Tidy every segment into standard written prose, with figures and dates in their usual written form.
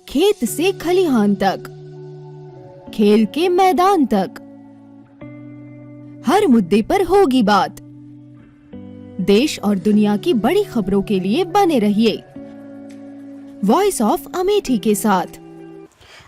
खेत से खलिहान तक, खेल के मैदान तक, हर मुद्दे पर होगी बात। देश और दुनिया की बड़ी खबरों के लिए बने रहिए वॉइस ऑफ अमेठी के साथ।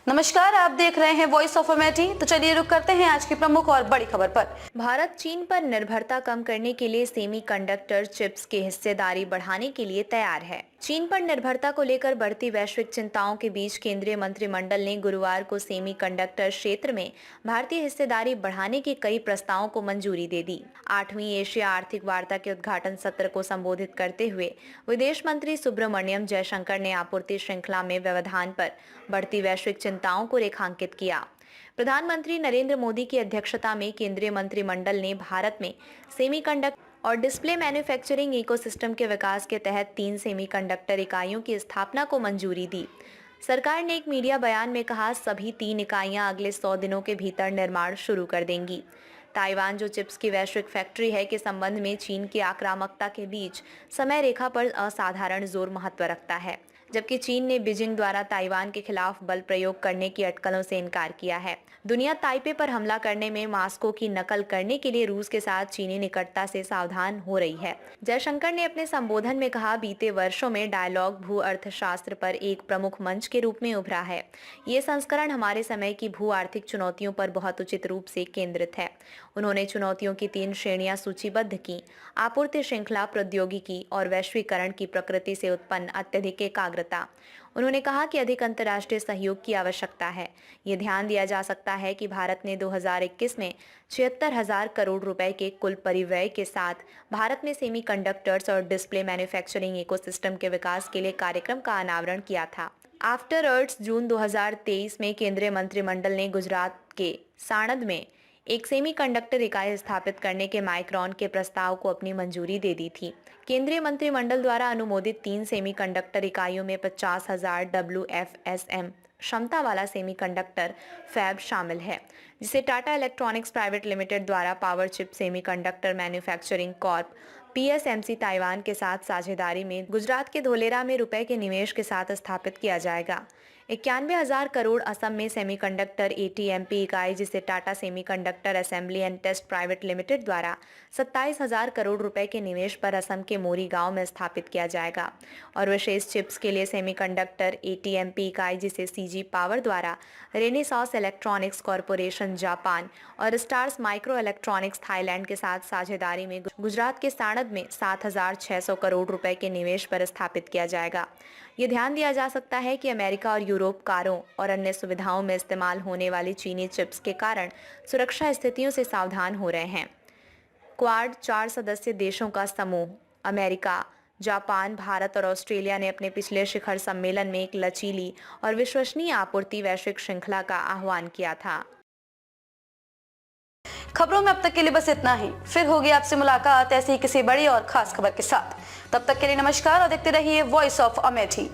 नमस्कार, आप देख रहे हैं वॉइस ऑफ अमेठी। तो चलिए रुक करते हैं आज की प्रमुख और बड़ी खबर पर। भारत चीन पर निर्भरता कम करने के लिए सेमीकंडक्टर चिप्स की हिस्सेदारी बढ़ाने के लिए तैयार है। चीन पर निर्भरता को लेकर बढ़ती वैश्विक चिंताओं के बीच केंद्रीय मंत्रिमंडल ने गुरुवार को सेमीकंडक्टर क्षेत्र में भारतीय हिस्सेदारी बढ़ाने के कई प्रस्तावों को मंजूरी दे दी। 8वीं एशिया आर्थिक वार्ता के उद्घाटन सत्र को संबोधित करते हुए विदेश मंत्री सुब्रमण्यम जयशंकर ने आपूर्ति श्रृंखला में व्यवधान पर बढ़ती वैश्विक चिंताओं को रेखांकित किया। प्रधानमंत्री नरेंद्र मोदी की अध्यक्षता में केंद्रीय मंत्रिमंडल ने भारत में सेमीकंडक्टर और डिस्प्ले मैन्युफैक्चरिंग इकोसिस्टम के विकास के तहत 3 सेमीकंडक्टर इकाइयों की स्थापना को मंजूरी दी। सरकार ने एक मीडिया बयान में कहा, सभी 3 इकाइयां अगले 100 दिनों के भीतर निर्माण शुरू कर देंगी। ताइवान, जो चिप्स की वैश्विक फैक्ट्री है, के संबंध में चीन की आक्रामकता के बीच समय रेखा पर असाधारण जोर महत्व रखता है, जबकि चीन ने बीजिंग द्वारा ताइवान के खिलाफ बल प्रयोग करने की अटकलों से इनकार किया है। दुनिया ताइपे पर हमला करने में मास्को की नकल करने के लिए रूस के साथ चीनी निकटता से सावधान हो रही है। जयशंकर ने अपने संबोधन में कहा, बीते वर्षों में डायलॉग भू अर्थशास्त्र पर एक प्रमुख मंच के रूप में उभरा है। ये संस्करण हमारे समय की भू आर्थिक चुनौतियों पर बहुत उचित रूप से केंद्रित है। उन्होंने चुनौतियों की 3 श्रेणियां सूचीबद्ध की: आपूर्ति श्रृंखला, प्रौद्योगिकी और वैश्वीकरण की प्रकृति से उत्पन्न अत्यधिक एकाग्रता। उन्होंने कहा कि अधिक अंतर्राष्ट्रीय सहयोग की आवश्यकता है। ये ध्यान दिया जा सकता है कि भारत ने 2021 में 76,000 करोड़ रुपए के कुल परिव्यय के साथ भारत में सेमीकंडक्टर्स और डिस्प्ले मैन्युफैक्चरिंग इकोसिस्टम के विकास के लिए कार्यक्रम का अनावरण किया था। आफ्टर अर्थ जून 2023 में केंद्रीय मंत्रिमंडल ने गुजरात के साणंद में एक सेमीकंडक्टर इकाई स्थापित करने के माइक्रॉन के प्रस्ताव को अपनी मंजूरी दे दी थी। केंद्रीय मंत्रिमंडल द्वारा अनुमोदित 3 सेमीकंडक्टर इकाइयों में 50,000 WFSM क्षमता वाला सेमीकंडक्टर फैब शामिल है, जिसे टाटा इलेक्ट्रॉनिक्स प्राइवेट लिमिटेड द्वारा power chip semiconductor manufacturing Corp PSMC Taiwan के साथ साझेदारी में गुजरात के धोलेरा में रुपए के निवेश के साथ स्थापित किया जाएगा। 91,000 करोड़ असम में सेमीकंडक्टर ATMP इकाई, जिसे Tata semiconductor assembly and test private limited द्वारा 27,000 करोड़ रुपए के निवेश पर असम के मोरी गांव में स्थापित किया जाएगा। और विशेष चिप्स के लिए सेमीकंडक्टर ATMP इकाई, जिसे CG पावर द्वारा रेनेसास इलेक्ट्रॉनिक्स कॉरपोरेशन जापान और स्टार्स माइक्रो इलेक्ट्रॉनिक्स थाईलैंड के साथ साझेदारी में गुजरात के साणंद में 7,600 करोड़ रुपए के निवेश पर स्थापित किया जाएगा। ये ध्यान दिया जा सकता है कि अमेरिका और यूरोप कारों और अन्य सुविधाओं में इस्तेमाल होने वाली चीनी चिप्स के कारण सुरक्षा स्थितियों से सावधान हो रहे हैं। क्वाड 4 सदस्य देशों का समूह अमेरिका, जापान, भारत और ऑस्ट्रेलिया ने अपने पिछले शिखर सम्मेलन में एक लचीली और विश्वसनीय आपूर्ति वैश्विक श्रृंखला का आह्वान किया था। खबरों में अब तक के लिए बस इतना ही। फिर होगी आपसे मुलाकात ऐसी ही किसी बड़ी और खास खबर के साथ। तब तक के लिए नमस्कार और देखते रहिए वॉइस ऑफ अमेठी।